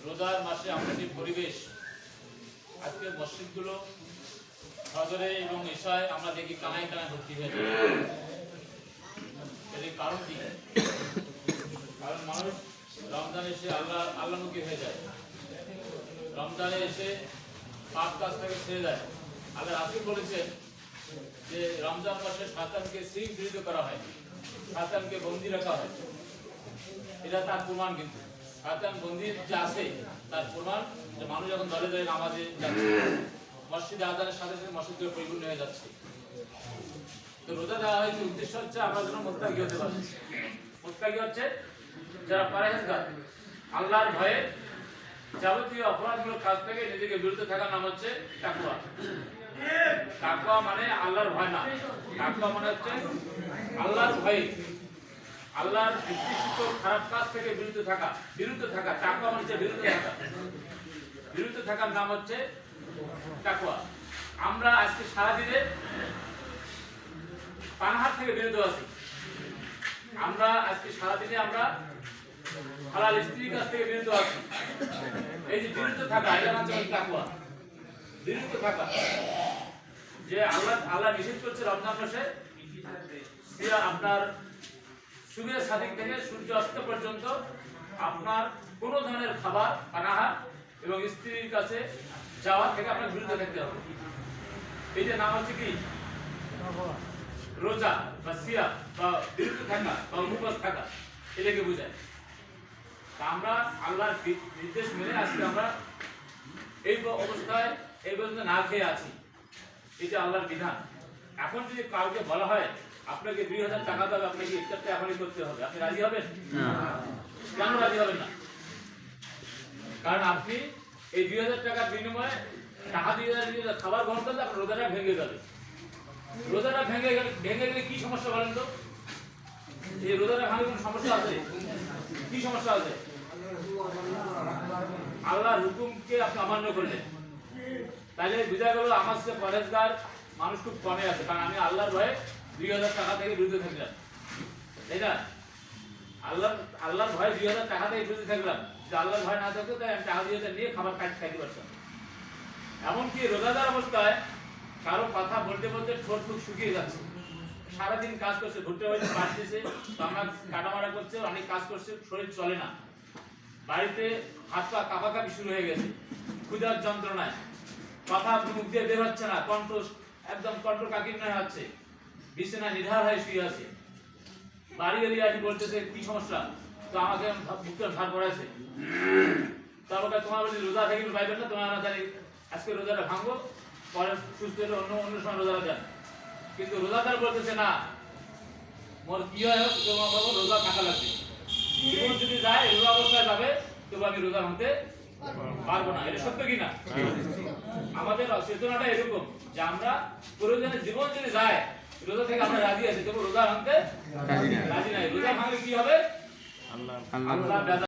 রোজার মাসে আমরা যে পরিবেশ, আজকে মসজিদগুলো ফজরে এবং ইশায় আমরা দেখি কানায় কানায় ভর্তি হয়ে যায়। এর কারণ কি? কারণ মানুষ রমজানে এসে আল্লাহমুখী হয়ে যায়, রমজানে এসে পাপ কাজ থেকে ছেড়ে যায়। আল্লাহ রাসূল বলেছেন যে রমজান মাসে শয়তানকে শৃঙ্খলিত করা হয়, শয়তানকে বন্দী রাখা হয়। এটা তার প্রমাণ। কিন্তু শয়তান বন্দী যে আছে তার প্রমাণ যে মানুষ যখন দলে দলে নামাজে যাচ্ছে, মসজিদে আযানের সাথে সাথে মসজিদগুলো পরিপূর্ণ হয়ে যাচ্ছে। তো রোজা দেওয়া হয়েছে উদ্দেশ্য হচ্ছে আমরা যেন মুত্তাকি হতে পারি। মুত্তাকি হচ্ছে যারা পরহেজগার, আল্লাহর ভয়ে যাবতীয় অপরাধগুলোর কাজ থেকে নিজেকে বিরত থাকার নাম হচ্ছে তাকওয়া। তাকওয়া মানে আল্লাহর ভয় না, তাকওয়া মানে হচ্ছে আল্লাহর ভয়, আল্লাহর নির্দিষ্ট খারাপ কাজ থেকে বিরত থাকা। তাকওয়া মানে হচ্ছে বিরত থাকার নাম হচ্ছে তাকওয়া। আমরা আজকে সারাদিনে পানাহার থেকে বিরত আছি। আমরা আজকে সারাদিনে আমরা হালাল স্ত্রীর কাছ থেকে বিরত আছি। এই যে বিরত থাকা, এটা হচ্ছে তাকওয়া। বিরত থাকা যে আল্লাহ নিষেধ করছে রমজান মাসে আপনার সুবহ সাদিক থেকে সূর্য অস্ত পর্যন্ত আপনার কোন ধরনের খাবার, পানাহার এবং স্ত্রীর কাছে যাওয়া থেকে আপনার বিরত থাকতে হবে। এই যে নাম হচ্ছে কি রোজা বা সিয়াম বা বিরত থাকা বা উপবাস থাকা, এটাকে বোঝায়। আমরা আল্লাহর নির্দেশ মেনে আজকে আমরা এই অবস্থায় এই পর্যন্ত না খেয়ে আছি। এটা আল্লাহর বিধান। এখন যদি কাউকে বলা হয় আপনাকে 2000 টাকা দেবে, আপনাকে ইফতারটা এখনই করতে হবে, আপনি রাজি হবেন? কেন রাজি হবেন না? কারণ আপনি এই 2000 টাকার বিনিময়ে টাকা 2000 খাবার গ্রহণ করলে আপনার রোজাটা ভেঙে যাবে। রোজাটা ভেঙে গেলে কি সমস্যা বলেন তো? এই রোজাটা ভাঙলে কোনো সমস্যা আছে? কি সমস্যা আছে? আল্লাহর হুকুমকে আপনি অমান্য করলেন। তাহলে বুঝা গেল আমার সাথে পরহেজগার মানুষ খুব কমে আছে। কারণ আমি আল্লাহর ভয়ে 2000 টাকা থেকে বিরত থাকলাম, তাই না? আল্লাহর ভয়ে 2000 টাকা থেকে বিরত থাকলাম। যে আল্লাহর ভয় না থাকতো তাই আমি টাকা 2000 নিয়ে খাবার খাইতে পারতাম। এমনকি রোজাদার অবস্থায় কারো কথা বলতে বলতে ঠোঁট মুখ শুকিয়ে যাচ্ছে। সারাদিন কাজ করছে, ঘুরতে বাড়িতে বাড়তেছে, আমরা কাটামারা করছে, অনেক কাজ করছে, শরীর চলে না। বাড়িতে হাত পা কাঁপাকাঁপি শুরু হয়ে গেছে, ক্ষুধার যন্ত্রণায় কথা মুখ দিয়ে বের হচ্ছে না, একদম কণ্ঠ কাকিন্ন হয়ে যাচ্ছে, বিছানায় নিধার হয়ে শুয়ে আছে। বাড়ি এলিয়ে আসি বলতেছে কি সমস্যা? তো আমাকে বুকটা ভার করাইছে। তারপরে তোমার বলি রোজা থেকে পাইবেন না, তোমার জানি আজকে রোজাটা ভাঙবো, পরে সুস্থ হলে অন্য সময় রোজাটা যান। কিন্তু রোজাদার বলতেছে না, মোর কি হয় হোক তোমার বাবু রোজা থাকা লাগবে। জীবন যদি যায় রোজা অবস্থায় যাবে, তবু আমি রোজা ভাঙতে পারবো না। এটা সত্য কিনা? আমাদের চেতনাটা এরকম যে আমরা প্রয়োজনে জীবন যদি যায় রোজা থেকে আমরা রাজি আছি, তবু রোজা ভাঙতে রাজি নাই। রোজা ভাঙলে কি হবে? আল্লাহ